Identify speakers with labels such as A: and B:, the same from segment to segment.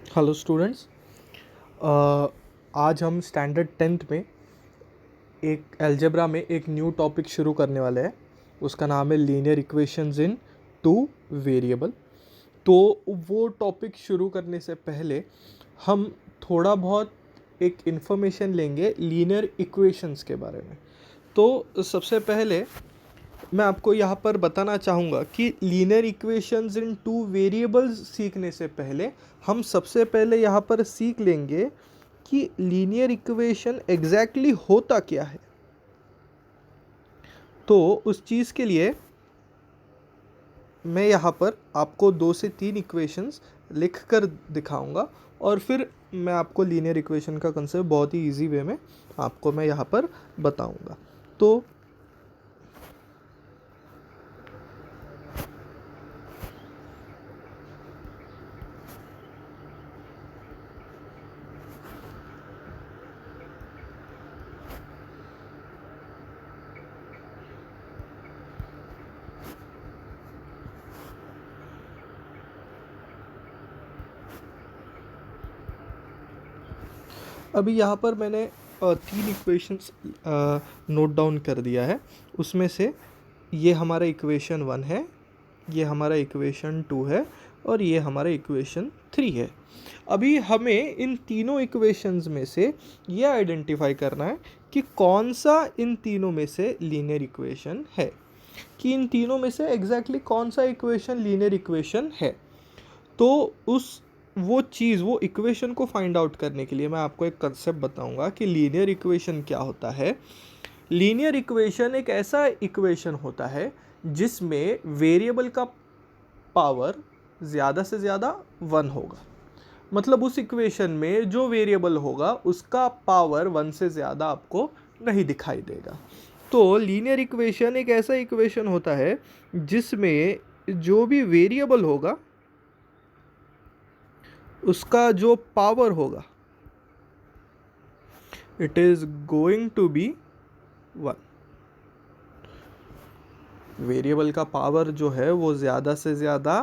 A: Hello students. आज हम standard 10th में एक अलजेब्रा में एक न्यू टॉपिक शुरू करने वाले हैं। उसका नाम है लीनियर इक्वेशंस इन टू वेरिएबल। तो वो टॉपिक शुरू करने से पहले हम थोड़ा बहुत एक इन्फॉर्मेशन लेंगे लीनियर इक्वेशंस के बारे में। तो सबसे पहले मैं आपको यहाँ पर बताना चाहूँगा कि लीनियर इक्वेशंस इन टू वेरिएबल्स सीखने से पहले हम सबसे पहले यहाँ पर सीख लेंगे कि लीनियर इक्वेशन एग्जैक्टली होता क्या है। तो उस चीज़ के लिए मैं यहाँ पर आपको 2 से 3 इक्वेशंस लिख कर दिखाऊँगा और फिर मैं आपको लीनियर इक्वेशन का कंसेप्ट बहुत ही ईजी वे में आपको मैं यहाँ पर बताऊँगा। तो अभी यहाँ पर मैंने 3 इक्वेशंस नोट डाउन कर दिया है। उसमें से ये हमारा इक्वेशन 1 है, ये हमारा इक्वेशन 2 है और ये हमारा इक्वेशन 3 है। अभी हमें इन तीनों इक्वेशंस में से ये आइडेंटिफाई करना है कि कौन सा इन तीनों में से लीनियर इक्वेशन है, कि इन तीनों में से एग्जैक्टली कौन सा इक्वेशन लीनियर इक्वेशन है। तो वो इक्वेशन को फाइंड आउट करने के लिए मैं आपको एक कंसेप्ट बताऊंगा कि लीनियर इक्वेशन क्या होता है। लीनियर इक्वेशन एक ऐसा इक्वेशन होता है जिसमें वेरिएबल का पावर ज़्यादा से ज़्यादा 1 होगा। मतलब उस इक्वेशन में जो वेरिएबल होगा उसका पावर 1 से ज़्यादा आपको नहीं दिखाई देगा। तो लीनियर इक्वेशन एक ऐसा इक्वेशन होता है जिसमें जो भी वेरिएबल होगा उसका जो पावर होगा it is going to be 1। Variable का पावर जो है वो ज़्यादा से ज़्यादा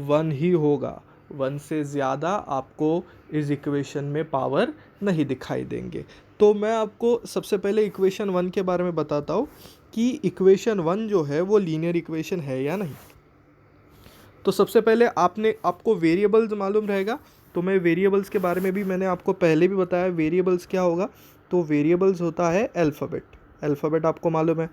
A: 1 ही होगा। 1 से ज़्यादा आपको इस इक्वेशन में पावर नहीं दिखाई देंगे। तो मैं आपको सबसे पहले इक्वेशन 1 के बारे में बताता हूँ कि इक्वेशन 1 जो है वो लीनियर इक्वेशन है या नहीं। तो सबसे पहले आपको वेरिएबल्स मालूम रहेगा। तो मैं वेरिएबल्स के बारे में भी मैंने आपको पहले भी बताया वेरिएबल्स क्या होगा। तो वेरिएबल्स होता है अल्फ़ाबेट। अल्फ़ाबेट आपको मालूम है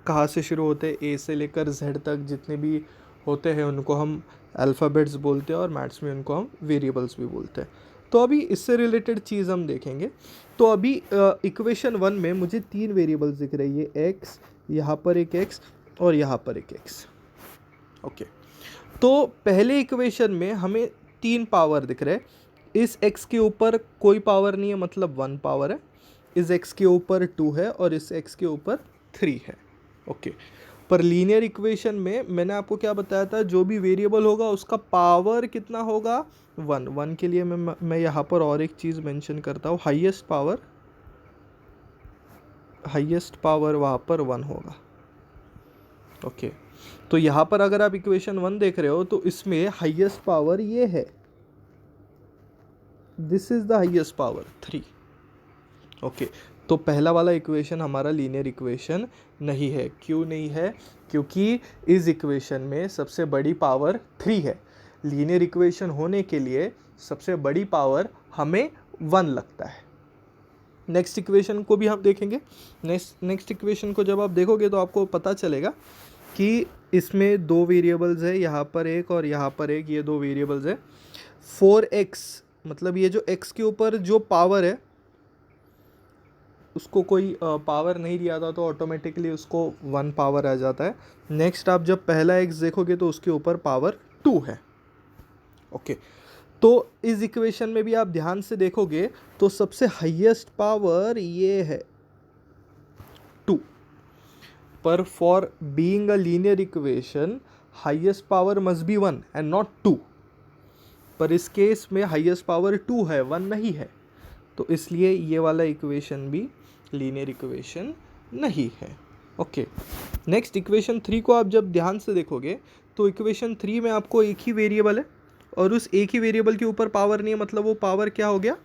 A: कहाँ से शुरू होते हैं, ए से लेकर जेड तक जितने भी होते हैं उनको हम अल्फ़ाबेट्स बोलते हैं और मैथ्स में उनको हम वेरिएबल्स भी बोलते हैं। तो अभी इससे रिलेटेड चीज़ हम देखेंगे। तो अभी इक्वेशन 1 में मुझे 3 वेरिएबल्स दिख रही है, एक्स, यहाँ पर एक एक्स और यहाँ पर एक एक्स। ओके, तो पहले इक्वेशन में हमें 3 पावर दिख रहे हैं। इस x के ऊपर कोई पावर नहीं है, मतलब 1 पावर है। इस x के ऊपर 2 है और इस x के ऊपर 3 है। ओके, पर लीनियर इक्वेशन में मैंने आपको क्या बताया था, जो भी वेरिएबल होगा उसका पावर कितना होगा, 1। 1 के लिए मैं यहाँ पर और एक चीज़ मेंशन करता हूँ, हाईएस्ट पावर वहाँ पर 1 होगा। ओके, तो यहाँ पर अगर आप इक्वेशन 1 देख रहे हो तो इसमें हाईएस्ट पावर ये है, this is the highest power 3। Okay, तो पहला वाला इक्वेशन हमारा लीनियर इक्वेशन नहीं है। क्यों नहीं है? क्योंकि इस इक्वेशन में सबसे बड़ी पावर 3 है। लीनियर इक्वेशन होने के लिए सबसे बड़ी पावर हमें 1 लगता है। नेक्स्ट इक्वेशन को भी हम देखेंगे। नेक्स्ट इक्वेशन को जब आप देखोगे तो आपको पता चलेगा कि इसमें 2 वेरिएबल्स है, यहाँ पर एक और यहाँ पर एक, ये 2 वेरिएबल्स है। 4x मतलब ये जो x के ऊपर जो पावर है उसको कोई पावर नहीं दिया था तो ऑटोमेटिकली उसको 1 पावर आ जाता है। नेक्स्ट आप जब पहला x देखोगे तो उसके ऊपर पावर 2 है। ओके, तो इस इक्वेशन में भी आप ध्यान से देखोगे तो सबसे हाईएस्ट पावर ये है 2। पर for being a linear equation highest power must be 1 and not 2। पर इस केस में हाईएस्ट पावर 2 है, 1 नहीं है, तो इसलिए ये वाला इक्वेशन भी लीनियर इक्वेशन नहीं है। ओके, नेक्स्ट इक्वेशन 3 को आप जब ध्यान से देखोगे तो इक्वेशन 3 में आपको एक ही वेरिएबल है और उस एक ही वेरिएबल के ऊपर पावर नहीं है, मतलब वो पावर क्या हो गया,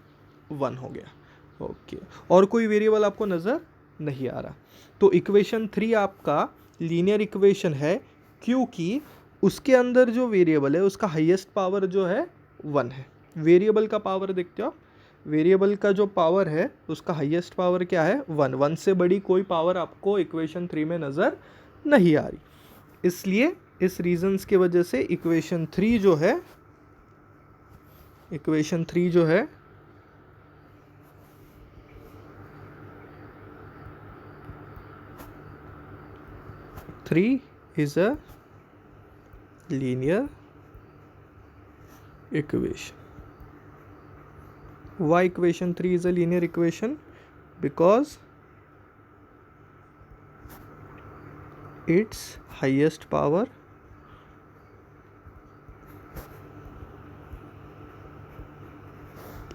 A: 1 हो गया। ओके, और कोई वेरिएबल आपको नज़र नहीं आ रहा। तो इक्वेशन 3 आपका लीनियर इक्वेशन है, क्योंकि उसके अंदर जो वेरिएबल है उसका हाईएस्ट पावर जो है 1 है। वेरिएबल का पावर देखते हो आप, वेरिएबल का जो पावर है उसका हाईएस्ट पावर क्या है, 1। 1 से बड़ी कोई पावर आपको इक्वेशन 3 में नज़र नहीं आ रही। इसलिए इस रीजंस की वजह से इक्वेशन 3 जो है, इक्वेशन 3 जो है 3 is a linear equation. Why equation 3 is a linear equation? Because its highest power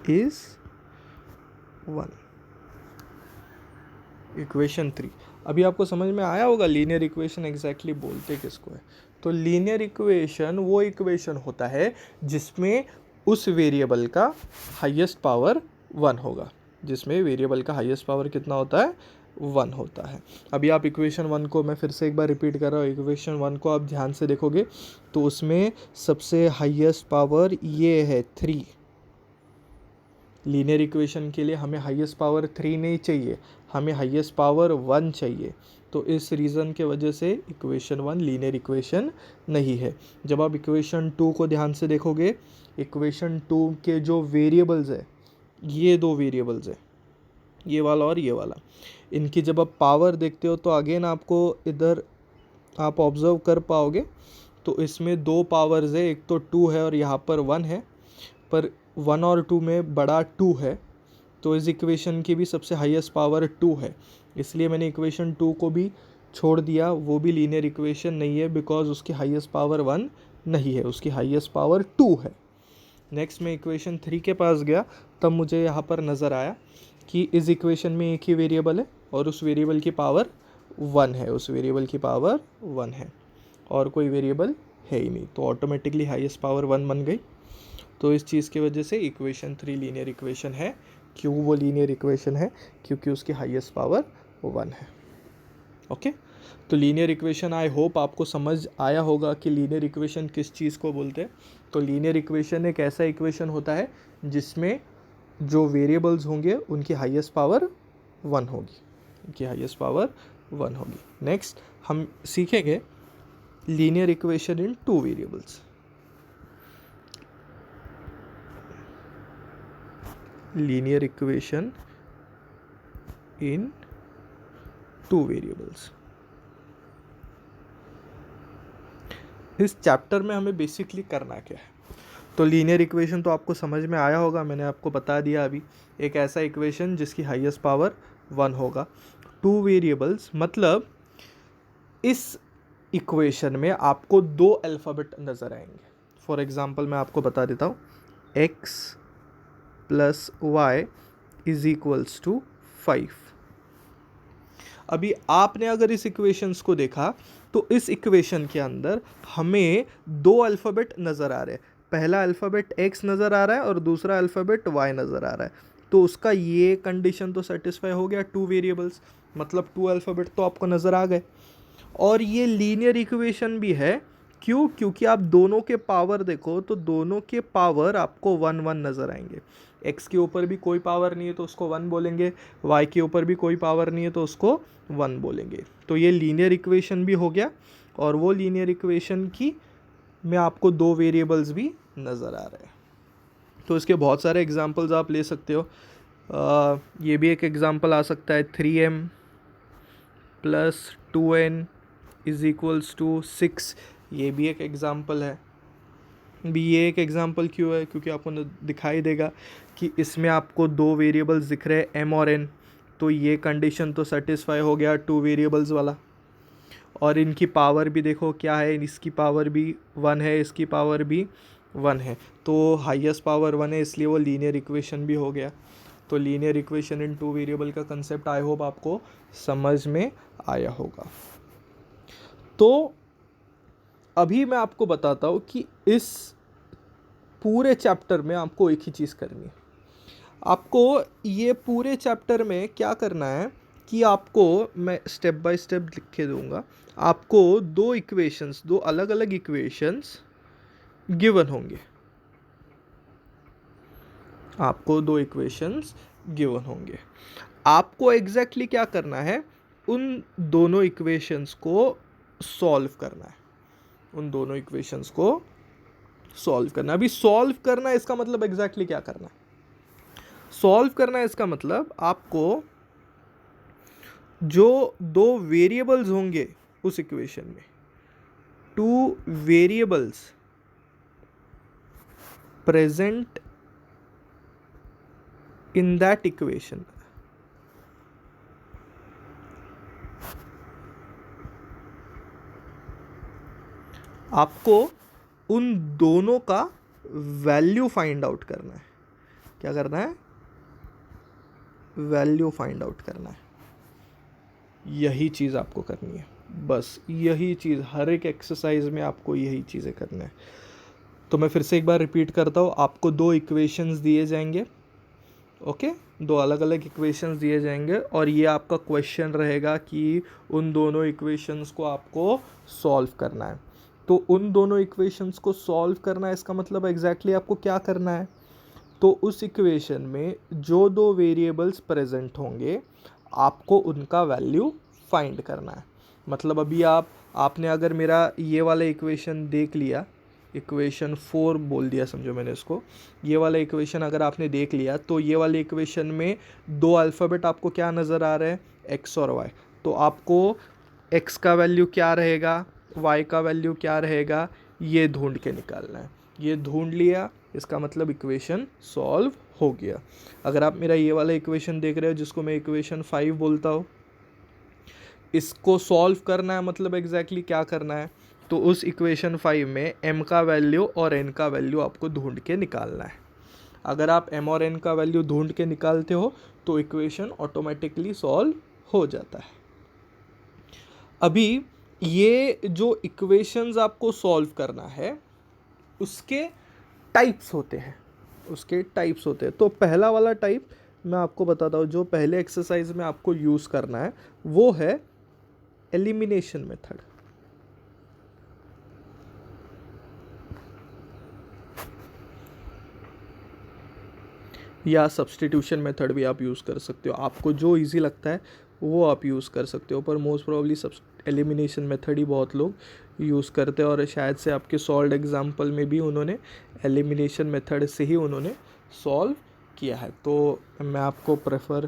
A: is 1. Equation 3 अभी आपको समझ में आया होगा लीनियर इक्वेशन एग्जैक्टली बोलते किसको है। तो लीनियर इक्वेशन वो इक्वेशन होता है जिसमें उस वेरिएबल का हाईएस्ट पावर 1 होगा, जिसमें वेरिएबल का हाईएस्ट पावर कितना होता है, 1 होता है। अभी आप इक्वेशन 1 को, मैं फिर से एक बार रिपीट कर रहा हूँ, इक्वेशन 1 को आप ध्यान से देखोगे तो उसमें सबसे हाईएस्ट पावर ये है 3। लीनियर इक्वेशन के लिए हमें हाईएस्ट पावर 3 नहीं चाहिए, हमें हाईएस्ट पावर 1 चाहिए। तो इस रीज़न के वजह से इक्वेशन 1 लीनियर इक्वेशन नहीं है। जब आप इक्वेशन 2 को ध्यान से देखोगे, इक्वेशन 2 के जो वेरिएबल्स है, ये दो वेरिएबल्स है, ये वाला और ये वाला, इनकी जब आप पावर देखते हो तो अगेन आपको इधर आप ऑब्जर्व कर पाओगे तो इसमें दो पावर्स है, एक तो 2 है और यहाँ पर 1 है, पर 1 और 2 में बड़ा 2 है, तो इस इक्वेशन की भी सबसे हाईएस्ट पावर 2 है। इसलिए मैंने इक्वेशन 2 को भी छोड़ दिया, वो भी लीनियर इक्वेशन नहीं है, बिकॉज उसकी हाईएस्ट पावर 1 नहीं है, उसकी हाईएस्ट पावर 2 है। नेक्स्ट मैं इक्वेशन 3 के पास गया, तब मुझे यहाँ पर नज़र आया कि इस इक्वेशन में एक ही वेरिएबल है और उस वेरिएबल की पावर 1 है, उस वेरिएबल की पावर 1 है और कोई वेरिएबल है ही नहीं, तो ऑटोमेटिकली हाईएस्ट पावर 1 बन गई। तो इस चीज़ की वजह से इक्वेशन 3 लीनियर इक्वेशन है। क्यों वो लीनियर इक्वेशन है? क्योंकि उसकी हाईएस्ट पावर 1 है। ओके, तो लीनियर इक्वेशन आई होप आपको समझ आया होगा कि लीनियर इक्वेशन किस चीज़ को बोलते हैं। तो लीनियर इक्वेशन एक ऐसा इक्वेशन होता है जिसमें जो वेरिएबल्स होंगे उनकी हाईएस्ट पावर 1 होगी, उनकी हाईएस्ट पावर 1 होगी। नेक्स्ट हम सीखेंगे linear equation in 2 variables. Linear equation in 2 variables. इस चैप्टर में हमें बेसिकली करना क्या है? तो लीनियर इक्वेशन तो आपको समझ में आया होगा, मैंने आपको बता दिया अभी, एक ऐसा इक्वेशन जिसकी हाईएस्ट पावर 1 होगा। 2 वेरिएबल्स मतलब इस इक्वेशन में आपको 2 अल्फ़ाबेट नज़र आएंगे। फॉर एग्जांपल मैं आपको बता देता हूँ, x + y = 5। अभी आपने अगर इस इक्वेशंस को देखा तो इस इक्वेशन के अंदर हमें 2 अल्फ़ाबेट नज़र आ रहे हैं। पहला अल्फ़ाबेट x नज़र आ रहा है और दूसरा अल्फ़ाबेट y नज़र आ रहा है। तो उसका ये कंडीशन तो सेटिस्फाई हो गया, 2 वेरिएबल्स मतलब 2 अल्फ़ाबेट तो आपको नज़र आ गए। और ये लीनियर इक्वेशन भी है, क्यों? क्योंकि आप दोनों के पावर देखो तो दोनों के पावर आपको 1 1 नज़र आएंगे। x के ऊपर भी कोई पावर नहीं है तो उसको 1 बोलेंगे, y के ऊपर भी कोई पावर नहीं है तो उसको 1 बोलेंगे। तो ये लीनियर इक्वेशन भी हो गया, और वो लीनियर इक्वेशन की में आपको 2 वेरिएबल्स भी नज़र आ रहे हैं। तो इसके बहुत सारे एग्जांपल्स आप ले सकते हो। ये भी एक एग्जांपल आ सकता है, 3m + 2n = 6। ये भी एक एग्जांपल है। भी ये एक एग्जांपल क्यों है? क्योंकि आपको दिखाई देगा कि इसमें आपको 2 वेरिएबल्स दिख रहे हैं, m और n, तो ये कंडीशन तो सेटिस्फाई हो गया 2 वेरिएबल्स वाला। और इनकी पावर भी देखो क्या है, इसकी पावर भी 1 है, इसकी पावर भी 1 है, तो हाईएस्ट पावर 1 है, इसलिए वो लीनियर इक्वेशन भी हो गया। तो लीनियर इक्वेशन इन 2 वेरिएबल का कंसेप्ट आई होप आपको समझ में आया होगा। तो अभी मैं आपको बताता हूँ कि इस पूरे चैप्टर में आपको एक ही चीज़ करनी है। आपको ये पूरे चैप्टर में क्या करना है कि आपको, मैं स्टेप बाय स्टेप लिख के दूंगा, आपको दो अलग अलग इक्वेशंस गिवन होंगे। आपको दो इक्वेशंस गिवन होंगे। आपको एग्जैक्टली क्या करना है, उन दोनों इक्वेशंस को सॉल्व करना है। उन दोनों इक्वेशंस को सॉल्व करना है। अभी सॉल्व करना इसका मतलब एग्जैक्टली क्या करना है? सॉल्व करना है इसका मतलब आपको जो दो वेरिएबल्स होंगे उस इक्वेशन में, two variables present in that equation, आपको उन दोनों का वैल्यू फाइंड आउट करना है। क्या करना है? वैल्यू फाइंड आउट करना है। यही चीज़ आपको करनी है, बस यही चीज़ हर एक एक्सरसाइज में आपको यही चीज़ें करना है। तो मैं फिर से एक बार रिपीट करता हूँ, आपको दो इक्वेशंस दिए जाएंगे, ओके, दो अलग अलग इक्वेशंस दिए जाएंगे और ये आपका क्वेश्चन रहेगा कि उन दोनों इक्वेशंस को आपको सॉल्व करना है। तो उन दोनों इक्वेशंस को सॉल्व करना है इसका मतलब एग्जैक्टली आपको क्या करना है, तो उस इक्वेशन में जो दो वेरिएबल्स प्रेजेंट होंगे आपको उनका वैल्यू फाइंड करना है। मतलब अभी आपने अगर मेरा ये वाला इक्वेशन देख लिया, इक्वेशन 4 बोल दिया समझो मैंने इसको, ये वाला इक्वेशन अगर आपने देख लिया तो ये वाले इक्वेशन में दो अल्फ़ाबेट आपको क्या नज़र आ रहे हैं, एक्स और वाई। तो आपको एक्स का वैल्यू क्या रहेगा, वाई का वैल्यू क्या रहेगा, ये ढूंढ के निकालना है। ये ढूंढ लिया, इसका मतलब इक्वेशन सॉल्व हो गया। अगर आप मेरा ये वाला इक्वेशन देख रहे हो जिसको मैं इक्वेशन 5 बोलता हूँ, इसको सॉल्व करना है मतलब एग्जैक्टली क्या करना है, तो उस इक्वेशन 5 में m का वैल्यू और n का वैल्यू आपको ढूंढ के निकालना है। अगर आप m और n का वैल्यू ढूंढ के निकालते हो तो इक्वेशन ऑटोमेटिकली सॉल्व हो जाता है। अभी ये जो इक्वेशंस आपको सॉल्व करना है उसके टाइप्स होते हैं, तो पहला वाला टाइप मैं आपको बताता हूँ, जो पहले एक्सरसाइज में आपको यूज़ करना है वो है एलिमिनेशन मेथड। या सब्स्टिट्यूशन मेथड भी आप यूज़ कर सकते हो, आपको जो इजी लगता है वो आप यूज़ कर सकते हो, पर मोस्ट प्रोबेबली एलिमिनेशन मेथड ही बहुत लोग यूज़ करते हैं और शायद से आपके सॉल्व एग्जाम्पल में भी उन्होंने एलिमिनेशन मेथड से ही उन्होंने सॉल्व किया है। तो मैं आपको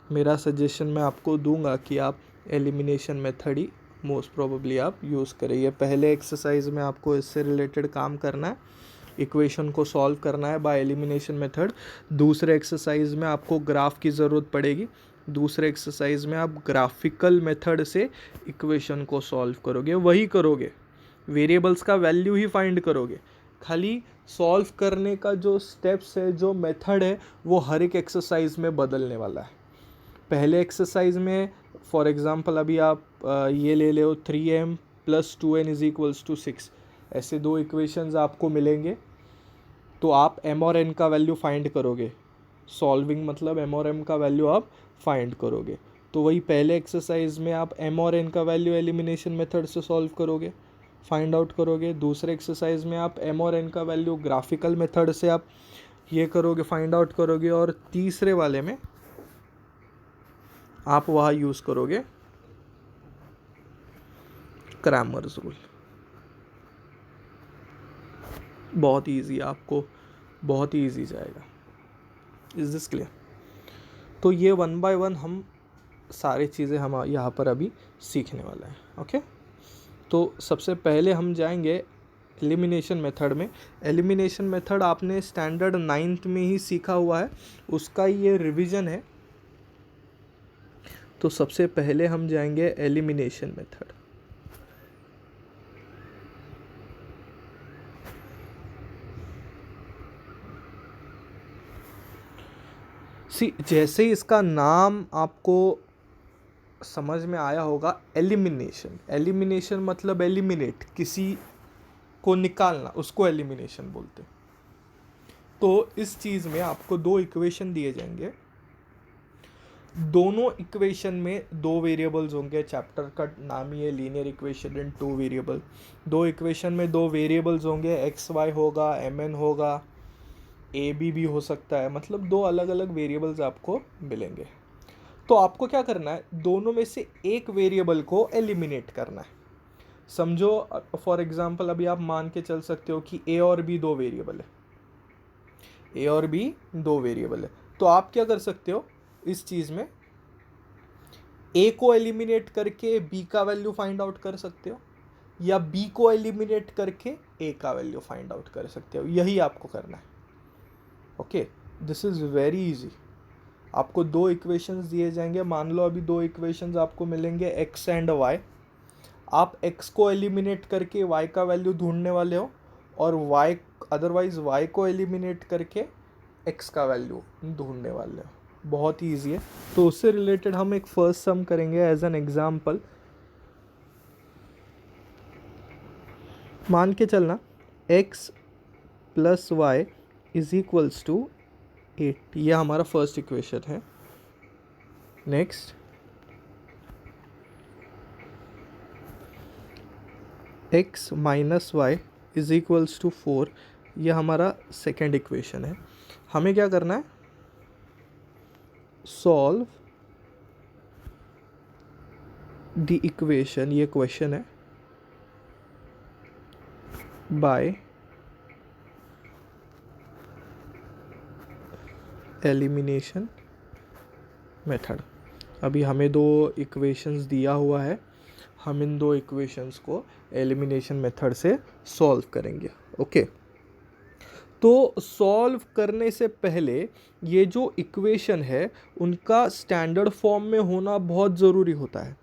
A: मेरा सजेशन मैं आपको दूंगा कि आप एलिमिनेशन मेथड ही मोस्ट प्रोबेबली आप यूज़ करें। ये पहले एक्सरसाइज में आपको इससे रिलेटेड काम करना है, इक्वेशन को सॉल्व करना है बाय एलिमिनेशन मेथड। दूसरे एक्सरसाइज में आपको ग्राफ की ज़रूरत पड़ेगी, दूसरे एक्सरसाइज में आप ग्राफिकल मेथड से इक्वेशन को सॉल्व करोगे, वही करोगे, वेरिएबल्स का वैल्यू ही फाइंड करोगे, खाली सॉल्व करने का जो स्टेप्स है, जो मेथड है, वो हर एक एक्सरसाइज में बदलने वाला है। पहले एक्सरसाइज में फॉर एग्जांपल अभी आप ये ले लो 3m + 2n = 6, ऐसे दो इक्वेशंस आपको मिलेंगे, तो आप m और n का वैल्यू फाइंड करोगे। सॉल्विंग मतलब m और m का वैल्यू आप फाइंड करोगे। तो वही पहले एक्सरसाइज में आप m और n का वैल्यू एलिमिनेशन मेथड से सॉल्व करोगे, फाइंड आउट करोगे। दूसरे एक्सरसाइज में आप m और n का वैल्यू ग्राफिकल मेथड से आप ये करोगे, फाइंड आउट करोगे। और तीसरे वाले में आप वहाँ यूज़ करोगे क्रैमर्स रूल। बहुत ईजी, आपको बहुत ही ईजी जाएगा। Is this clear? तो ये 1 बाय 1 हम सारी चीज़ें हम यहाँ पर अभी सीखने वाले हैं, ओके। तो सबसे पहले हम जाएंगे एलिमिनेशन मेथड में। एलिमिनेशन मेथड आपने स्टैंडर्ड 9th में ही सीखा हुआ है, उसका ये रिवीजन है। तो सबसे पहले हम जाएंगे एलिमिनेशन मेथड। जैसे ही इसका नाम आपको समझ में आया होगा, एलिमिनेशन मतलब एलिमिनेट, किसी को निकालना, उसको एलिमिनेशन बोलते हैं। तो इस चीज़ में आपको दो इक्वेशन दिए जाएंगे, दोनों इक्वेशन में दो वेरिएबल्स होंगे, चैप्टर का नाम ही है linear equation in two variable. दो इक्वेशन में दो वेरिएबल्स होंगे, एक्स वाई होगा, एम एन होगा, ए बी भी हो सकता है, मतलब दो अलग अलग वेरिएबल्स आपको मिलेंगे। तो आपको क्या करना है, दोनों में से एक वेरिएबल को एलिमिनेट करना है। समझो फॉर एग्जांपल अभी आप मान के चल सकते हो कि ए और बी दो वेरिएबल है, ए और बी दो वेरिएबल है। तो आप क्या कर सकते हो इस चीज़ में, ए को एलिमिनेट करके बी का वैल्यू फाइंड आउट कर सकते हो, या बी को एलिमिनेट करके ए का वैल्यू फाइंड आउट कर सकते हो। यही आपको करना है। Okay, this is very easy. आपको दो इक्वेशंस दिए जाएंगे, मान लो अभी दो इक्वेशंस आपको मिलेंगे एक्स एंड वाई। आप x को एलिमिनेट करके y का वैल्यू ढूंढने वाले हो, और y अदरवाइज y को एलिमिनेट करके x का वैल्यू ढूंढने वाले हो। बहुत ही ईजी है। तो उससे रिलेटेड हम एक फर्स्ट सम करेंगे एज एन एग्जाम्पल। मान के चलना x plus y is equals to 8, ये हमारा फर्स्ट इक्वेशन है। Next x minus y is equals to 4, ये हमारा सेकेंड इक्वेशन है। हमें क्या करना है, सॉल्व द इक्वेशन, ये क्वेश्चन है, बाय एलिमिनेशन मेथड। अभी हमें दो इक्वेशंस दिया हुआ है, हम इन दो इक्वेशंस को एलिमिनेशन मेथड से सॉल्व करेंगे। ओके, तो सॉल्व करने से पहले ये जो इक्वेशन है उनका स्टैंडर्ड फॉर्म में होना बहुत ज़रूरी होता है।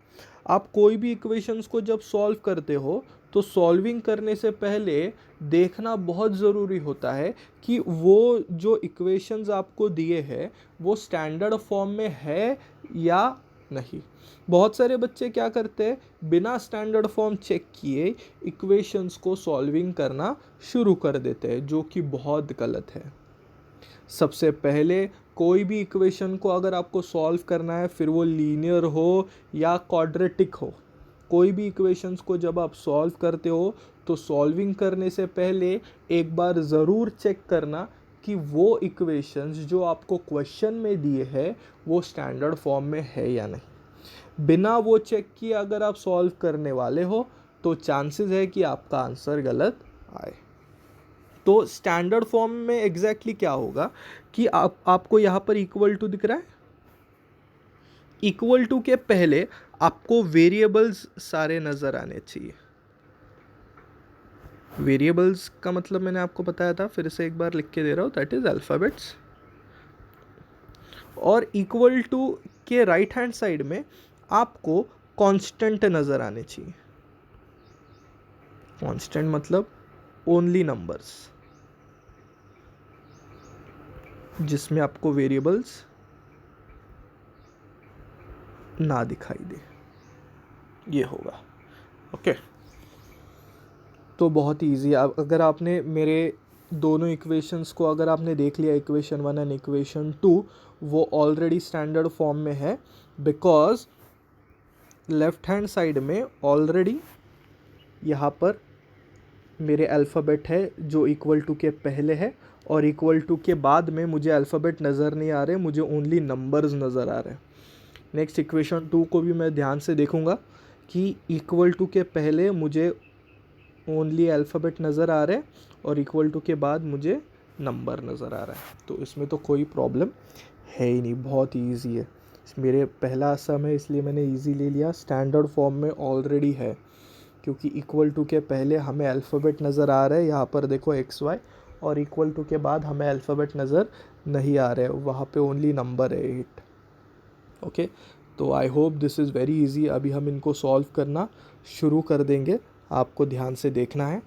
A: आप कोई भी इक्वेशंस को जब सॉल्व करते हो तो सॉल्विंग करने से पहले देखना बहुत ज़रूरी होता है कि वो जो इक्वेशंस आपको दिए हैं वो स्टैंडर्ड फॉर्म में है या नहीं। बहुत सारे बच्चे क्या करते हैं, बिना स्टैंडर्ड फॉर्म चेक किए इक्वेशंस को सॉल्विंग करना शुरू कर देते हैं, जो कि बहुत गलत है। सबसे पहले कोई भी इक्वेशन को अगर आपको सॉल्व करना है, फिर वो लीनियर हो या क्वाड्रेटिक हो, कोई भी इक्वेशंस को जब आप सॉल्व करते हो तो सॉल्विंग करने से पहले एक बार ज़रूर चेक करना कि वो इक्वेशंस जो आपको क्वेश्चन में दिए हैं वो स्टैंडर्ड फॉर्म में है या नहीं। बिना वो चेक किए अगर आप सॉल्व करने वाले हो तो चांसेस है कि आपका आंसर गलत आए। तो स्टैंडर्ड फॉर्म में एग्जैक्टली क्या होगा कि आपको यहाँ पर इक्वल टू दिख रहा है, इक्वल टू के पहले आपको वेरिएबल्स सारे नज़र आने चाहिए। वेरिएबल्स का मतलब मैंने आपको बताया था, फिर से एक बार लिख के दे रहा हूँ, दैट इज अल्फ़ाबेट्स। और इक्वल टू के राइट हैंड साइड में आपको कांस्टेंट नज़र आने चाहिए। कांस्टेंट मतलब ओनली नंबर्स, जिसमें आपको वेरिएबल्स ना दिखाई दे, ये होगा। ओके, तो बहुत ही ईजी। अगर आपने मेरे दोनों इक्वेशंस को अगर आपने देख लिया, इक्वेशन 1 एंड इक्वेशन 2, वो ऑलरेडी स्टैंडर्ड फॉर्म में है, बिकॉज लेफ्ट हैंड साइड में ऑलरेडी यहाँ पर मेरे अल्फ़ाबेट है जो इक्वल टू के पहले है, और इक्वल टू के बाद में मुझे अल्फ़ाबेट नज़र नहीं आ रहे, मुझे ओनली नंबर्स नज़र आ रहे हैं। नेक्स्ट इक्वेशन 2 को भी मैं ध्यान से देखूंगा कि इक्वल टू के पहले मुझे ओनली अल्फ़ाबेट नज़र आ रहे हैं और इक्वल टू के बाद मुझे नंबर नज़र आ रहा है। तो इसमें तो कोई प्रॉब्लम है ही नहीं, बहुत ही ईजी है। मेरे पहला सम है इसलिए मैंने ईजी ले लिया, स्टैंडर्ड फॉर्म में ऑलरेडी है, क्योंकि इक्वल टू के पहले हमें अल्फ़ाबेट नज़र आ रहा है, यहाँ पर देखो एक्स वाई, और इक्वल टू के बाद हमें अल्फ़ाबेट नज़र नहीं आ रहे, वहाँ पे ओनली नंबर है 8। ओके, तो I hope this is very easy. अभी हम इनको सॉल्व करना शुरू कर देंगे, आपको ध्यान से देखना है।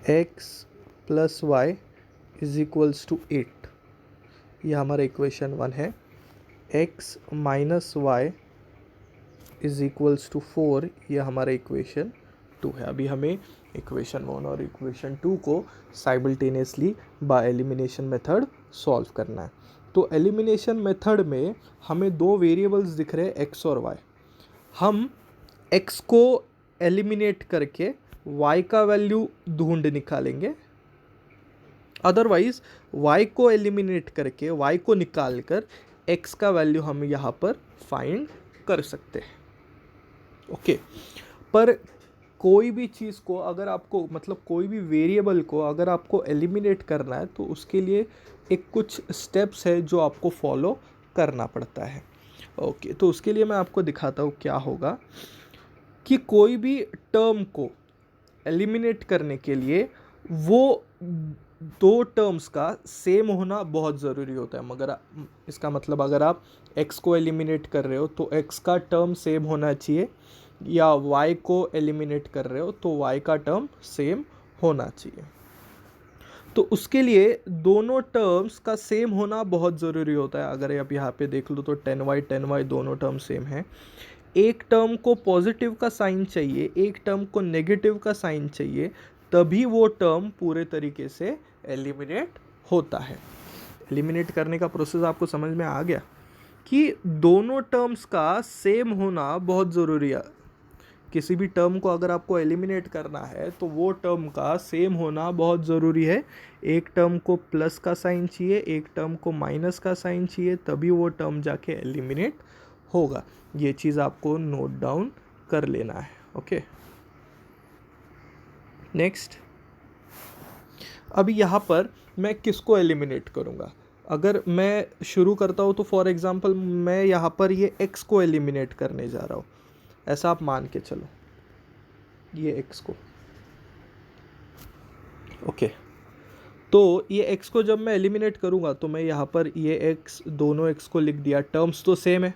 A: x plus y is equals to 8, ये हमारा इक्वेशन 1 है। x minus y is equals to 4, ये हमारा इक्वेशन 2 है। अभी हमें इक्वेशन 1 और इक्वेशन 2 को simultaneously bye elimination method solve करना है। तो एलिमिनेशन मेथड में हमें दो वेरिएबल्स दिख रहे हैं x और y। हम x को एलिमिनेट करके y का वैल्यू ढूंढ निकालेंगे, अदरवाइज y को एलिमिनेट करके y को निकाल कर x का वैल्यू हम यहाँ पर फाइंड कर सकते हैं। ओके पर कोई भी चीज़ को अगर आपको मतलब कोई भी वेरिएबल को अगर आपको एलिमिनेट करना है तो उसके लिए एक कुछ स्टेप्स है जो आपको फॉलो करना पड़ता है। ओके तो उसके लिए मैं आपको दिखाता हूँ क्या होगा कि कोई भी टर्म को एलिमिनेट करने के लिए वो दो टर्म्स का सेम होना बहुत ज़रूरी होता है। मगर इसका मतलब अगर आप x को एलिमिनेट कर रहे हो तो x का टर्म सेम होना चाहिए, या y को एलिमिनेट कर रहे हो तो y का टर्म सेम होना चाहिए। तो उसके लिए दोनों टर्म्स का सेम होना बहुत ज़रूरी होता है। अगर आप यहाँ पे देख लो तो 10y दोनों टर्म सेम हैं। एक टर्म को पॉजिटिव का साइन चाहिए, एक टर्म को नेगेटिव का साइन चाहिए, तभी वो टर्म पूरे तरीके से एलिमिनेट होता है। एलिमिनेट करने का प्रोसेस आपको समझ में आ गया कि दोनों टर्म्स का सेम होना बहुत ज़रूरी है। किसी भी टर्म को अगर आपको एलिमिनेट करना है तो वो टर्म का सेम होना बहुत ज़रूरी है। एक टर्म को प्लस का साइन चाहिए, एक टर्म को माइनस का साइन चाहिए, तभी वो टर्म जाके एलिमिनेट होगा। ये चीज़ आपको नोट डाउन कर लेना है। ओके नेक्स्ट, अभी यहाँ पर मैं किसको एलिमिनेट करूँगा? अगर मैं शुरू करता हूँ तो फॉर एग्जांपल मैं यहाँ पर ये x को एलिमिनेट करने जा रहा हूँ, ऐसा आप मान के चलो ये x को। ओके तो ये x को जब मैं एलिमिनेट करूँगा तो मैं यहाँ पर ये x दोनों x को लिख दिया, टर्म्स तो सेम है।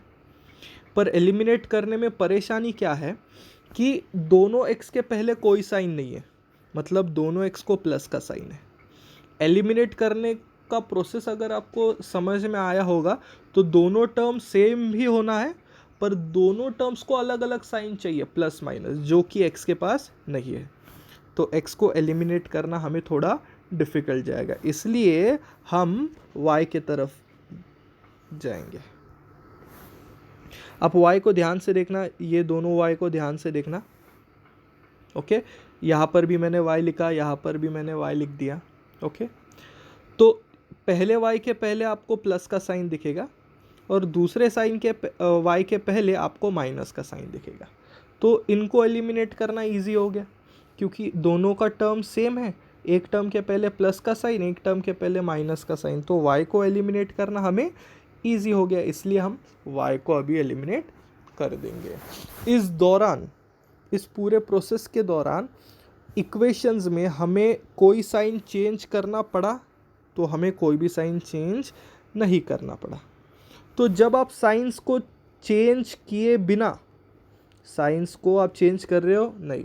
A: पर एलिमिनेट करने में परेशानी क्या है कि दोनों x के पहले कोई साइन नहीं है, मतलब दोनों x को प्लस का साइन है। एलिमिनेट करने का प्रोसेस अगर आपको समझ में आया होगा तो दोनों टर्म सेम भी होना है, पर दोनों टर्म्स को अलग अलग साइन चाहिए प्लस माइनस, जो कि x के पास नहीं है। तो x को एलिमिनेट करना हमें थोड़ा डिफ़िकल्ट जाएगा, इसलिए हम y के तरफ जाएंगे। आप y को ध्यान से देखना, ये दोनों y को ध्यान से देखना। ओके यहाँ पर भी मैंने y लिखा, यहाँ पर भी मैंने y लिख दिया। ओके तो पहले y के पहले आपको प्लस का साइन दिखेगा और दूसरे साइन के y के पहले आपको माइनस का साइन दिखेगा। तो इनको एलिमिनेट करना इजी हो गया क्योंकि दोनों का टर्म सेम है। एक टर्म के पहले प्लस का साइन, एक टर्म के पहले माइनस का साइन, तो y को एलिमिनेट करना हमें इजी हो गया, इसलिए हम y को अभी एलिमिनेट कर देंगे। इस दौरान, इस पूरे प्रोसेस के दौरान इक्वेशंस में हमें कोई साइन चेंज करना पड़ा तो हमें कोई भी साइन चेंज नहीं करना पड़ा। तो जब आप साइंस को चेंज किए बिना, साइंस को आप चेंज कर रहे हो नहीं,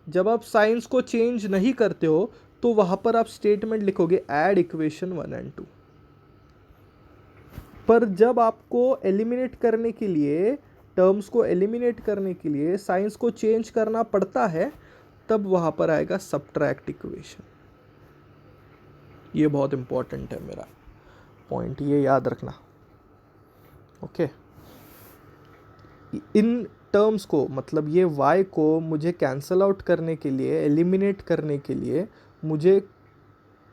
A: जब आप साइंस को चेंज नहीं करते हो तो वहाँ पर आप स्टेटमेंट लिखोगे ऐड इक्वेशन 1 और 2। पर जब आपको एलिमिनेट करने के लिए, टर्म्स को एलिमिनेट करने के लिए साइंस को चेंज करना पड़ता है, तब वहाँ पर आएगा सब्ट्रैक्ट इक्वेशन। ये बहुत इंपॉर्टेंट है मेरा पॉइंट, ये याद रखना। ओके इन टर्म्स को, मतलब ये y को मुझे कैंसल आउट करने के लिए, एलिमिनेट करने के लिए मुझे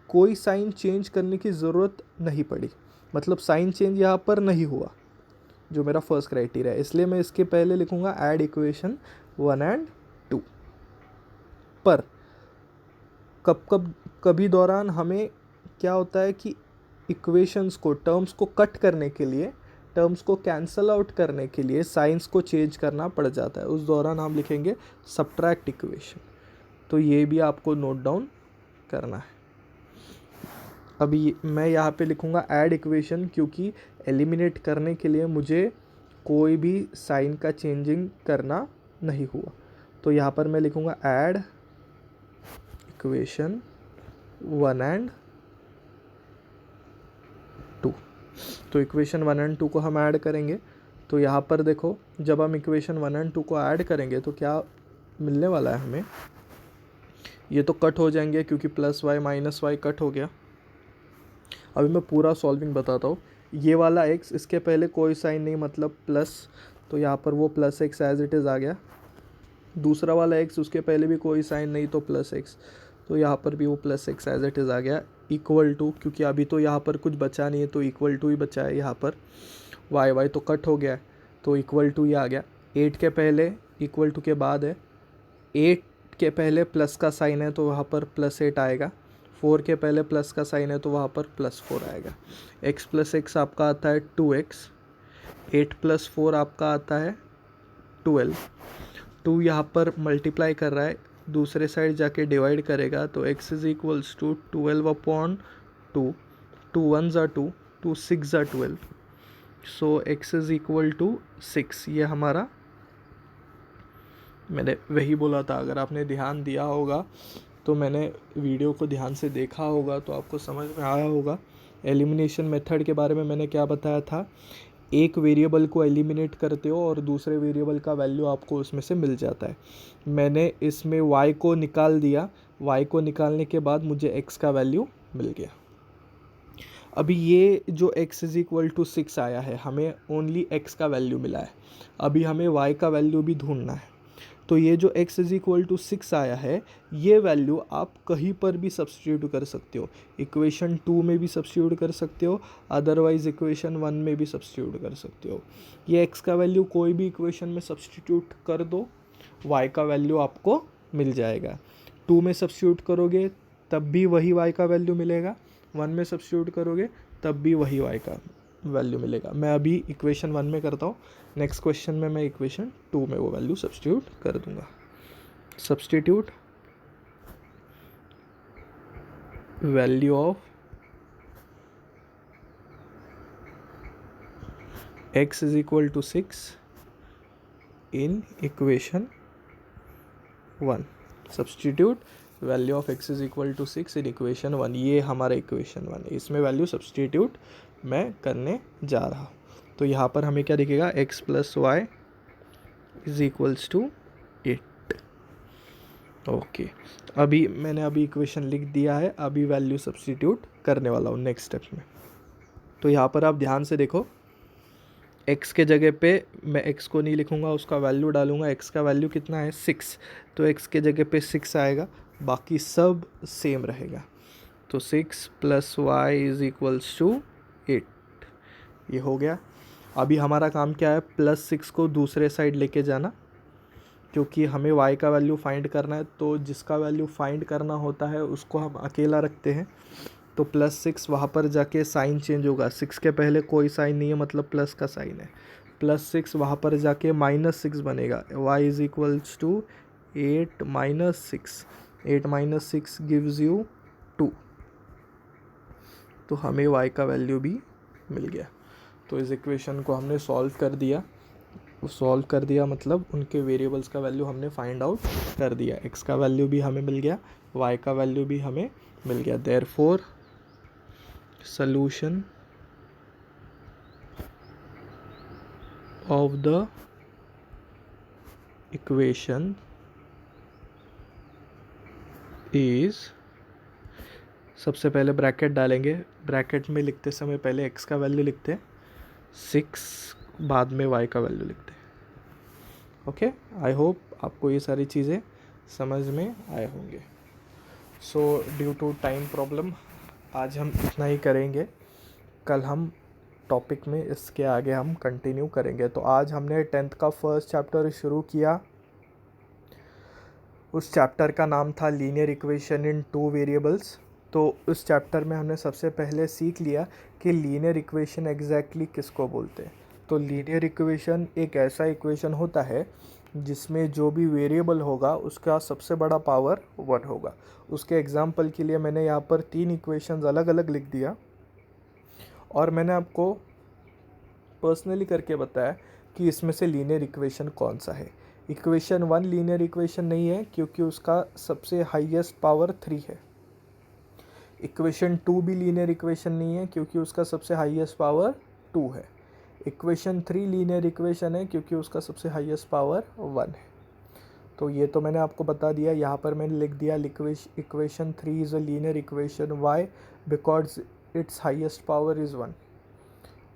A: कोई साइन चेंज करने की ज़रूरत नहीं पड़ी, मतलब साइन चेंज यहाँ पर नहीं हुआ जो मेरा फर्स्ट क्राइटेरिया है। इसलिए मैं इसके पहले लिखूँगा ऐड इक्वेशन 1 और 2। पर कभी दौरान हमें क्या होता है कि इक्वेशंस को, टर्म्स को कट करने के लिए, टर्म्स को कैंसल आउट करने के लिए साइंस को चेंज करना पड़ जाता है। उस दौरान हम लिखेंगे सब्ट्रैक्ट इक्वेशन। तो ये भी आपको नोट डाउन करना है। अभी मैं यहाँ पे लिखूँगा ऐड इक्वेशन क्योंकि एलिमिनेट करने के लिए मुझे कोई भी साइन का चेंजिंग करना नहीं हुआ। तो यहाँ पर मैं लिखूँगा ऐड इक्वेशन 1 और 2। तो इक्वेशन 1 एंड 2 को हम ऐड करेंगे। तो यहाँ पर देखो, जब हम इक्वेशन 1 एंड 2 को ऐड करेंगे तो क्या मिलने वाला है हमें, ये तो कट हो जाएंगे क्योंकि plus y minus y cut हो गया। अभी मैं पूरा सॉल्विंग बताता हूँ। ये वाला x, इसके पहले कोई साइन नहीं मतलब प्लस, तो यहाँ पर वो plus x as it is आ गया। दूसरा वाला x, उसके पहले भी कोई साइन नहीं तो प्लस एक्स, तो यहाँ पर भी वो plus x as it is आ गया। इक्वल टू, क्योंकि अभी तो यहाँ पर कुछ बचा नहीं है तो इक्वल टू ही बचा है यहाँ पर। वाई वाई तो कट हो गया है तो इक्वल टू ही आ गया। 8 के पहले इक्वल टू के बाद है, 8 के पहले प्लस का साइन है तो वहाँ पर +8 आएगा। 4 के पहले प्लस का साइन है तो वहाँ पर +4 आएगा। x प्लस एक्स आपका आता है 2x, 8 प्लस 4 आपका आता है 12। 2 यहाँ पर मल्टीप्लाई कर रहा है, दूसरे साइड जाके डिवाइड करेगा तो x इज इक्वल्स टू 12/2, 2 1 ज़ा 2, 2 6 ज़ा 12, सो x इज इक्वल टू 6। ये हमारा, मैंने वही बोला था, अगर आपने ध्यान दिया होगा तो मैंने वीडियो को ध्यान से देखा होगा तो आपको समझ में आया होगा। एलिमिनेशन मेथड के बारे में मैंने क्या बताया था, एक वेरिएबल को एलिमिनेट करते हो और दूसरे वेरिएबल का वैल्यू आपको उसमें से मिल जाता है। मैंने इसमें y को निकाल दिया, y को निकालने के बाद मुझे x का वैल्यू मिल गया। अभी ये जो x इज इक्वल टू 6 आया है, हमें ओनली x का वैल्यू मिला है, अभी हमें y का वैल्यू भी ढूंढना है। तो ये जो x इज इक्वल टू 6 आया है, ये वैल्यू आप कहीं पर भी सब्स्टिट्यूट कर सकते हो। इक्वेशन 2 में भी सब्स्टिट्यूट कर सकते हो, अदरवाइज इक्वेशन 1 में भी सब्स्टिट्यूट कर सकते हो। ये x का वैल्यू कोई भी इक्वेशन में सब्स्टिट्यूट कर दो, y का वैल्यू आपको मिल जाएगा। 2 में सब्स्टिट्यूट करोगे तब भी वही y का वैल्यू मिलेगा, 1 में सब्स्टिट्यूट करोगे तब भी वही y का वैल्यू मिलेगा। मैं अभी इक्वेशन 1 में करता हूँ, नेक्स्ट क्वेश्चन में मैं इक्वेशन 2 में वो वैल्यू सब्स्टिट्यूट कर दूंगा। Substitute value of x is equal to 6 in equation 1। Substitute value of x is equal to 6 in equation 1, ये हमारा इक्वेशन 1 है, इसमें वैल्यू सब्स्टिट्यूट मैं करने जा रहा हूँ। तो यहाँ पर हमें क्या दिखेगा, x plus y is equals to 8। Okay, अभी मैंने इक्वेशन लिख दिया है, अभी वैल्यू सब्स्टिट्यूट करने वाला हूँ नेक्स्ट स्टेप में। तो यहाँ पर आप ध्यान से देखो, x के जगह पे मैं x को नहीं लिखूँगा, उसका वैल्यू डालूँगा। x का वैल्यू कितना है 6, तो x के जगह पे 6 आएगा, बाकी सब सेम रहेगा। तो 6 plus y is equals to 8, ये हो गया। अभी हमारा काम क्या है, +6 को दूसरे साइड लेके जाना, क्योंकि हमें y का वैल्यू फाइंड करना है, तो जिसका वैल्यू फाइंड करना होता है उसको हम अकेला रखते हैं। तो +6 वहाँ पर जाके साइन चेंज होगा, 6 के पहले कोई साइन नहीं है मतलब प्लस का साइन है, +6 वहाँ पर जाके -6 बनेगा। y is equals to 8 - 6, 8 - 6 gives you 2, तो हमें y का वैल्यू भी मिल गया। तो इस इक्वेशन को हमने सॉल्व कर दिया, सॉल्व कर दिया मतलब उनके वेरिएबल्स का वैल्यू हमने फाइंड आउट कर दिया। x का वैल्यू भी हमें मिल गया, y का वैल्यू भी हमें मिल गया। Therefore solution of the equation is, सबसे पहले ब्रैकेट डालेंगे, ब्रैकेट में लिखते समय पहले x का वैल्यू लिखते हैं 6, बाद में y का वैल्यू लिखते हैं। ओके, आई होप आपको ये सारी चीज़ें समझ में आए होंगे। So due to time problem आज हम इतना ही करेंगे, कल हम टॉपिक में इसके आगे हम कंटिन्यू करेंगे। तो आज हमने 10th का फर्स्ट चैप्टर शुरू किया, उस चैप्टर का नाम था लीनियर इक्वेशन इन 2 वेरिएबल्स। तो उस चैप्टर में हमने सबसे पहले सीख लिया कि लीनियर इक्वेशन एग्जैक्टली किसको बोलते हैं। तो लीनियर इक्वेशन एक ऐसा इक्वेशन होता है जिसमें जो भी वेरिएबल होगा उसका सबसे बड़ा पावर 1 होगा। उसके एग्जाम्पल के लिए मैंने यहाँ पर 3 इक्वेशंस अलग अलग लिख दिया और मैंने आपको पर्सनली करके बताया कि इसमें से लीनियर इक्वेशन कौन सा है। इक्वेशन 1 लीनियर इक्वेशन नहीं है क्योंकि उसका सबसे हाईएस्ट पावर 3 है। इक्वेशन 2 भी लीनियर इक्वेशन नहीं है क्योंकि उसका सबसे हाईएस्ट पावर 2 है। इक्वेशन 3 लीनियर इक्वेशन है क्योंकि उसका सबसे हाईएस्ट पावर 1 है। तो ये तो मैंने आपको बता दिया। यहाँ पर मैंने लिख दिया equation 3 is a linear equation. Why? Because it's highest power is 1।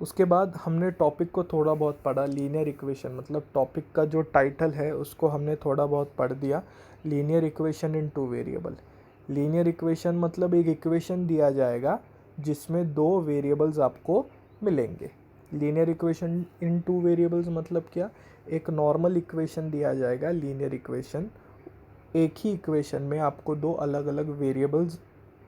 A: उसके बाद हमने टॉपिक को थोड़ा बहुत पढ़ा। लीनियर इक्वेशन मतलब टॉपिक का जो टाइटल है उसको हमने थोड़ा बहुत पढ़ दिया। Linear equation in 2 variable. Linear equation मतलब एक इक्वेशन दिया जाएगा जिसमें 2 वेरिएबल्स आपको मिलेंगे। लीनियर इक्वेशन इन 2 वेरिएबल्स मतलब क्या? एक नॉर्मल इक्वेशन दिया जाएगा लीनियर इक्वेशन, एक ही इक्वेशन में आपको 2 अलग अलग वेरिएबल्स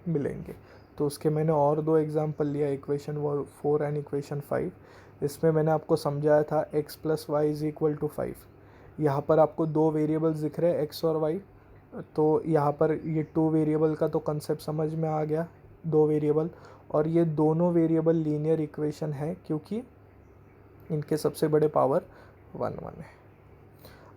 A: मिलेंगे। तो उसके मैंने और 2 एग्जांपल लिया, इक्वेशन 4 एंड इक्वेशन 5। इसमें मैंने आपको समझाया था x plus y is equal to 5। यहाँ पर आपको 2 वेरिएबल्स दिख रहे हैं x और y। तो यहाँ पर ये 2 वेरिएबल का तो कंसेप्ट समझ में आ गया, 2 वेरिएबल। और ये दोनों वेरिएबल लीनियर इक्वेशन है क्योंकि इनके सबसे बड़े पावर 1 1 है।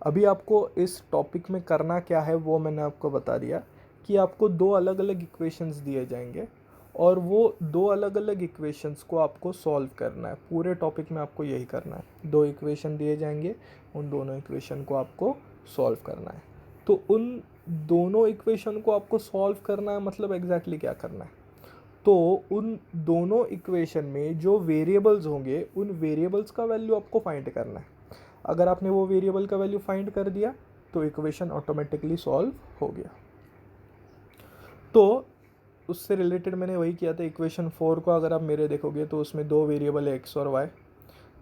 A: अभी आपको इस टॉपिक में करना क्या है वो मैंने आपको बता दिया कि आपको 2 अलग अलग इक्वेशंस दिए जाएंगे और वो 2 अलग अलग इक्वेशंस को आपको सॉल्व करना है। पूरे टॉपिक में आपको यही करना है। 2 इक्वेशन दिए जाएंगे, उन दोनों इक्वेशन को आपको सॉल्व करना है। तो उन दोनों इक्वेशन को आपको सॉल्व करना है मतलब एग्जैक्टली क्या करना है? तो उन दोनों इक्वेशन में जो वेरिएबल्स होंगे उन वेरिएबल्स का वैल्यू आपको फाइंड करना है। अगर आपने वो वेरिएबल का वैल्यू फाइंड कर दिया तो इक्वेशन ऑटोमेटिकली सॉल्व हो गया। तो उससे रिलेटेड मैंने वही किया था। इक्वेशन 4 को अगर आप मेरे देखोगे तो उसमें 2 वेरिएबल है x और y।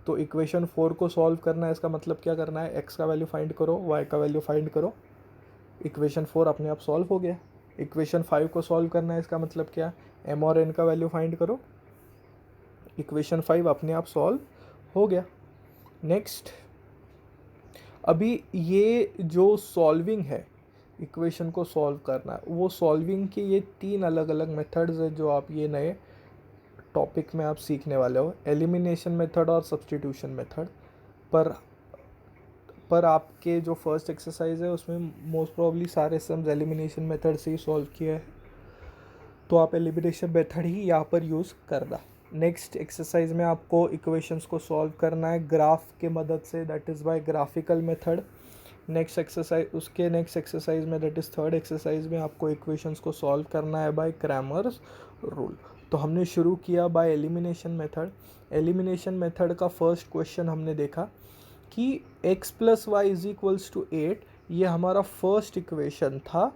A: तो इक्वेशन 4 को सॉल्व करना है, इसका मतलब क्या करना है? x का वैल्यू फाइंड करो, y का वैल्यू फाइंड करो। इक्वेशन 4 अपने आप सॉल्व हो गया। इक्वेशन 5 को सॉल्व करना है, इसका मतलब क्या? m और n का वैल्यू फाइंड करो। इक्वेशन 5 अपने आप सॉल्व हो गया। नेक्स्ट, अभी ये जो सॉल्विंग है, इक्वेशन को सॉल्व करना है, वो सॉल्विंग के ये 3 अलग अलग मेथड्स है जो आप ये नए टॉपिक में आप सीखने वाले हो। एलिमिनेशन मेथड और सब्स्टिट्यूशन मेथड। पर आपके जो फर्स्ट एक्सरसाइज है उसमें मोस्ट प्रोबेबली सारे सम्स एलिमिनेशन मेथड से ही सॉल्व किया है, तो आप एलिमिनेशन मेथड ही यहाँ पर यूज़ करना। नेक्स्ट एक्सरसाइज में आपको इक्वेशंस को सॉल्व करना है ग्राफ के मदद से, that is by graphical method. Next exercise में, दैट इज़ थर्ड एक्सरसाइज में, आपको इक्वेशंस को सॉल्व करना है बाय क्रैमर्स रूल। तो हमने शुरू किया by elimination method. Elimination method का फर्स्ट क्वेश्चन हमने देखा कि x plus y is equals to 8, ये हमारा फर्स्ट इक्वेशन था,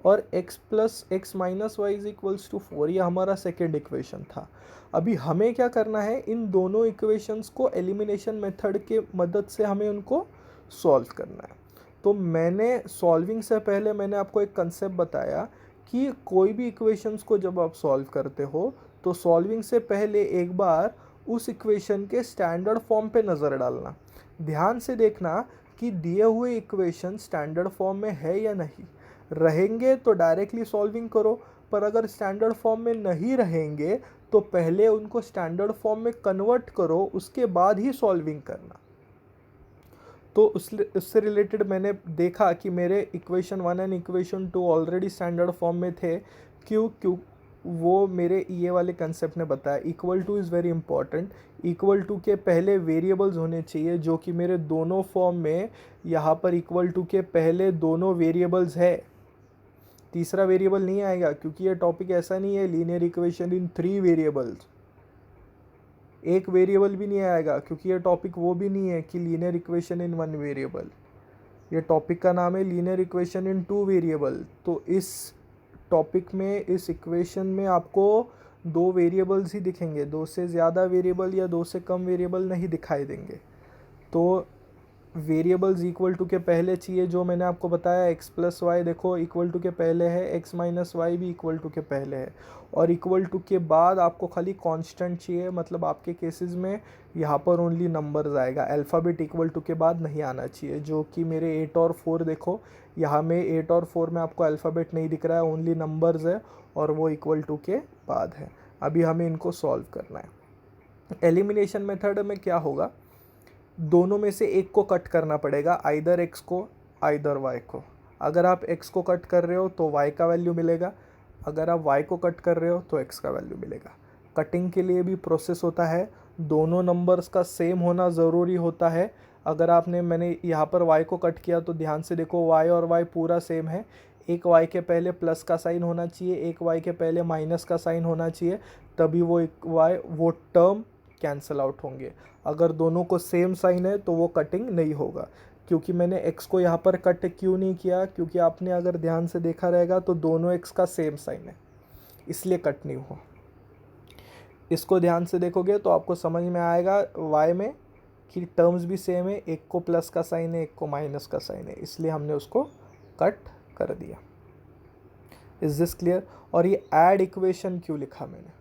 A: और x plus x minus y is equals to 4 ये हमारा सेकेंड इक्वेशन था। अभी हमें क्या करना है? इन दोनों इक्वेशंस को एलिमिनेशन मेथड के मदद से हमें उनको सॉल्व करना है। तो मैंने सॉल्विंग से पहले मैंने आपको एक कंसेप्ट बताया कि कोई भी इक्वेशंस को जब आप सॉल्व करते हो तो सॉल्विंग से पहले एक बार उस इक्वेशन के स्टैंडर्ड फॉर्म पे नज़र डालना। ध्यान से देखना कि दिए हुए इक्वेशन स्टैंडर्ड फॉर्म में है या नहीं। रहेंगे तो डायरेक्टली सॉल्विंग करो, पर अगर स्टैंडर्ड फॉर्म में नहीं रहेंगे तो पहले उनको स्टैंडर्ड फॉर्म में कन्वर्ट करो, उसके बाद ही सॉल्विंग करना। तो उससे रिलेटेड मैंने देखा कि मेरे equation 1 and equation 2 already standard form में थे। क्यों? वो मेरे ये वाले कंसेप्ट ने बताया। Equal to is very important. Equal to के पहले वेरिएबल्स होने चाहिए, जो कि मेरे दोनों फॉर्म में यहाँ पर इक्वल टू के पहले दोनों वेरिएबल्स है। तीसरा वेरिएबल नहीं आएगा क्योंकि ये टॉपिक ऐसा नहीं है लीनियर इक्वेशन इन 3 वेरिएबल्स। एक वेरिएबल भी नहीं आएगा क्योंकि ये टॉपिक वो भी नहीं है कि लीनियर इक्वेशन इन 1 वेरिएबल। ये टॉपिक का नाम है लीनियर इक्वेशन इन 2 वेरिएबल। तो इस टॉपिक में, इस इक्वेशन में आपको 2 वेरिएबल्स ही दिखेंगे, 2 से ज़्यादा वेरिएबल या 2 से कम वेरिएबल नहीं दिखाई देंगे। तो वेरिएबल्स इक्वल टू के पहले चाहिए, जो मैंने आपको बताया x प्लस वाई देखो इक्वल टू के पहले है, x माइनस वाई भी इक्वल टू के पहले है, और इक्वल टू के बाद आपको खाली कांस्टेंट चाहिए। मतलब आपके केसेस में यहाँ पर ओनली नंबर्स आएगा, अल्फ़ाबेट इक्वल टू के बाद नहीं आना चाहिए। जो कि मेरे 8 और 4 देखो, यहाँ में 8 और 4 में आपको अल्फ़ाबेट नहीं दिख रहा है, ओनली नंबर्स है और वो इक्वल टू के बाद है। अभी हमें इनको सॉल्व करना है। एलिमिनेशन मेथड में क्या होगा? दोनों में से एक को कट करना पड़ेगा, आइदर x को आइदर y को। अगर आप x को कट कर रहे हो तो y का वैल्यू मिलेगा, अगर आप y को कट कर रहे हो तो x का वैल्यू मिलेगा। कटिंग के लिए भी प्रोसेस होता है, दोनों नंबर्स का सेम होना ज़रूरी होता है। अगर मैंने यहाँ पर y को कट किया तो ध्यान से देखो y और y पूरा सेम है, एक y के पहले प्लस का साइन होना चाहिए, एक y के पहले माइनस का साइन होना चाहिए, तभी वो टर्म कैंसिल आउट होंगे। अगर दोनों को सेम साइन है तो वो कटिंग नहीं होगा। क्योंकि मैंने x को यहाँ पर कट क्यों नहीं किया, क्योंकि आपने अगर ध्यान से देखा रहेगा तो दोनों x का सेम साइन है, इसलिए कट नहीं हुआ। इसको ध्यान से देखोगे तो आपको समझ में आएगा y में कि टर्म्स भी सेम है, एक को प्लस का साइन है, एक को माइनस का साइन है, इसलिए हमने उसको कट कर दिया। Is this clear? और ये ऐड इक्वेशन क्यों लिखा मैंने?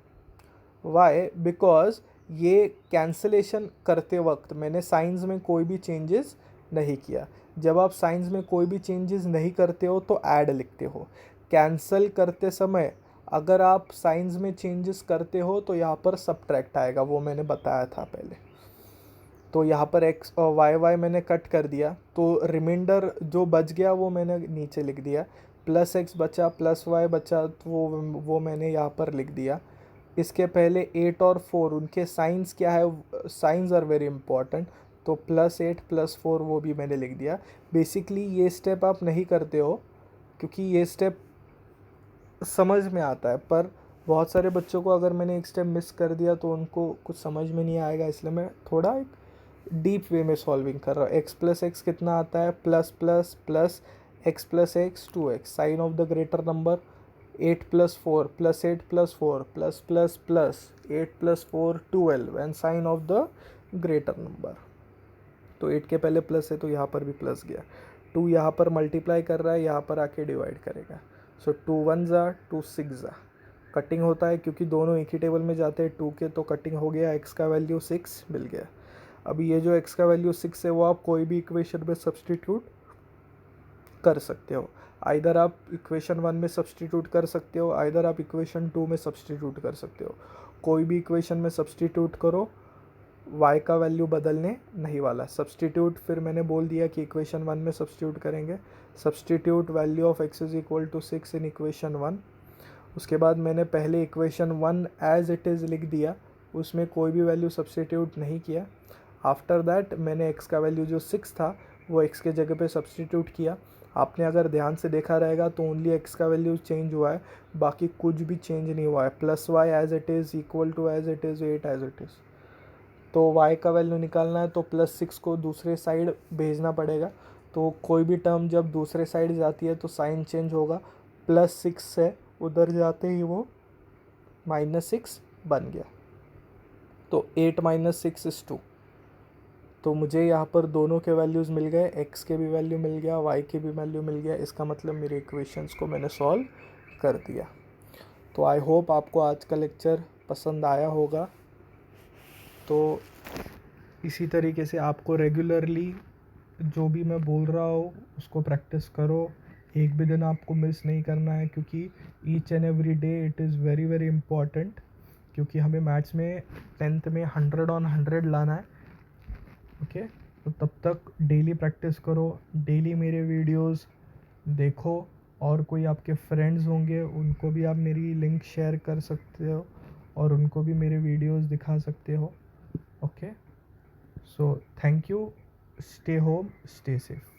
A: वाई? बिकॉज ये कैंसलेशन करते वक्त मैंने साइंस में कोई भी चेंजेस नहीं किया। जब आप साइंस में कोई भी चेंजेस नहीं करते हो तो ऐड लिखते हो। कैंसल करते समय अगर आप साइंस में चेंजेस करते हो तो यहाँ पर सब्ट्रैक्ट आएगा, वो मैंने बताया था पहले। तो यहाँ पर x और y मैंने कट कर दिया, तो रिमाइंडर जो बच गया वो मैंने नीचे लिख दिया। प्लस x बचा, प्लस y बचा, तो वो मैंने यहाँ पर लिख दिया। इसके पहले 8 और 4 उनके साइंस क्या है, साइंस आर वेरी इंपॉर्टेंट, तो +8 +4 वो भी मैंने लिख दिया। बेसिकली ये स्टेप आप नहीं करते हो क्योंकि ये स्टेप समझ में आता है, पर बहुत सारे बच्चों को अगर मैंने एक स्टेप मिस कर दिया तो उनको कुछ समझ में नहीं आएगा, इसलिए मैं थोड़ा एक डीप वे में सॉल्विंग कर रहा हूँ। x प्लस एक्स कितना आता है? Plus plus plus x plus x 2x, sign of the greater number. 8 plus 4 plus 8 plus 4 plus plus plus 8 plus 4 12 and sign of the greater number. तो 8 के पहले प्लस है तो यहाँ पर भी प्लस गया। 2 यहाँ पर मल्टीप्लाई कर रहा है, यहाँ पर आके डिवाइड करेगा। सो 2 1 जा 2 6 जा, कटिंग होता है क्योंकि दोनों एक ही टेबल में जाते हैं 2 के, तो कटिंग हो गया, x का वैल्यू 6 मिल गया। अभी ये जो x का वैल्यू 6 है वो आप कोई भी इक्वेशन में सब्सटीट्यूट कर सकते हो। आइदर आप इक्वेशन 1 में सब्सटीट्यूट कर सकते हो, आइदर आप इक्वेशन 2 में सब्सटीट्यूट कर सकते हो। कोई भी इक्वेशन में सब्सटीट्यूट करो, y का वैल्यू बदलने नहीं वाला। सब्सटीट्यूट फिर मैंने बोल दिया कि इक्वेशन 1 में सब्सटीट्यूट करेंगे। Substitute value of x is equal to 6 in equation 1। उसके बाद मैंने पहले इक्वेशन 1 एज इट इज़ लिख दिया, उसमें कोई भी वैल्यू सब्सटीट्यूट नहीं किया। आफ्टर दैट मैंने x का वैल्यू जो 6 था वो x के जगह पे सब्सटीट्यूट किया। आपने अगर ध्यान से देखा रहेगा तो ओनली x का वैल्यू चेंज हुआ है, बाकी कुछ भी चेंज नहीं हुआ है। Plus y as it is equal to as it is 8 as it is. तो y का वैल्यू निकालना है तो +6 को दूसरे साइड भेजना पड़ेगा। तो कोई भी टर्म जब दूसरे साइड जाती है तो साइन चेंज होगा, +6 से उधर जाते ही वो -6 बन गया। तो 8 - 6 = 2। तो मुझे यहाँ पर दोनों के वैल्यूज़ मिल गए, x के भी वैल्यू मिल गया, y के भी वैल्यू मिल गया। इसका मतलब मेरे इक्वेशंस को मैंने सॉल्व कर दिया। तो आई होप आपको आज का लेक्चर पसंद आया होगा। तो इसी तरीके से आपको रेगुलरली जो भी मैं बोल रहा हूँ उसको प्रैक्टिस करो, एक भी दिन आपको मिस नहीं करना है, क्योंकि each and every day it is very very important. क्योंकि हमें मैथ्स में 10th में 100 on 100 लाना है। ओके, तो तब तक डेली प्रैक्टिस करो, डेली मेरे वीडियोस देखो, और कोई आपके फ्रेंड्स होंगे उनको भी आप मेरी लिंक शेयर कर सकते हो और उनको भी मेरे वीडियोस दिखा सकते हो। Okay, so thank you, stay home, stay safe.